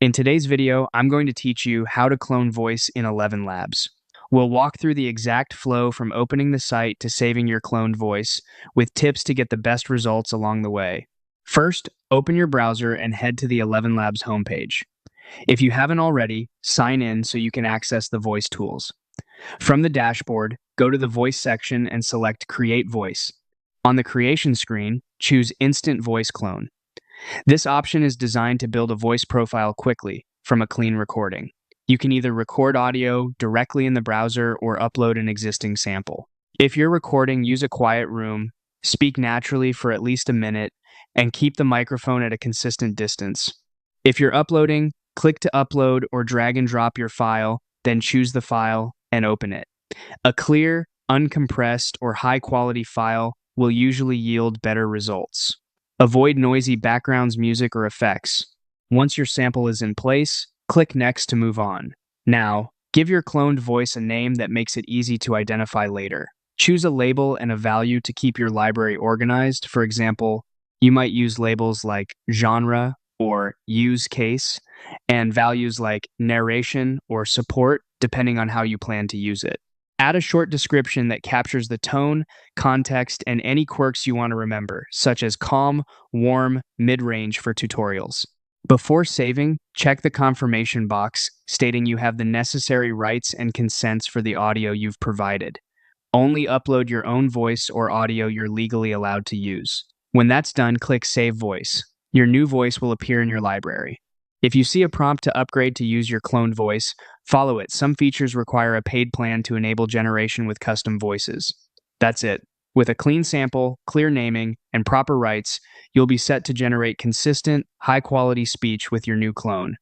In today's video, I'm going to teach you how to clone voice in ElevenLabs. We'll walk through the exact flow from opening the site to saving your cloned voice, with tips to get the best results along the way. First, open your browser and head to the ElevenLabs homepage. If you haven't already, sign in so you can access the voice tools. From the dashboard, go to the voice section and select Create Voice. On the creation screen, choose Instant Voice Clone. This option is designed to build a voice profile quickly from a clean recording. You can either record audio directly in the browser or upload an existing sample. If you're recording, use a quiet room, speak naturally for at least a minute, and keep the microphone at a consistent distance. If you're uploading, click to upload or drag and drop your file, then choose the file and open it. A clear, uncompressed, or high-quality file will usually yield better results. Avoid noisy backgrounds, music, or effects. Once your sample is in place, click Next to move on. Now, give your cloned voice a name that makes it easy to identify later. Choose a label and a value to keep your library organized. For example, you might use labels like genre or use case, and values like narration or support, depending on how you plan to use it. Add a short description that captures the tone, context, and any quirks you want to remember, such as calm, warm, mid-range for tutorials. Before saving, check the confirmation box stating you have the necessary rights and consents for the audio you've provided. Only upload your own voice or audio you're legally allowed to use. When that's done, click Save Voice. Your new voice will appear in your library. If you see a prompt to upgrade to use your cloned voice, follow it. Some features require a paid plan to enable generation with custom voices. That's it. With a clean sample, clear naming, and proper rights, you'll be set to generate consistent, high-quality speech with your new clone.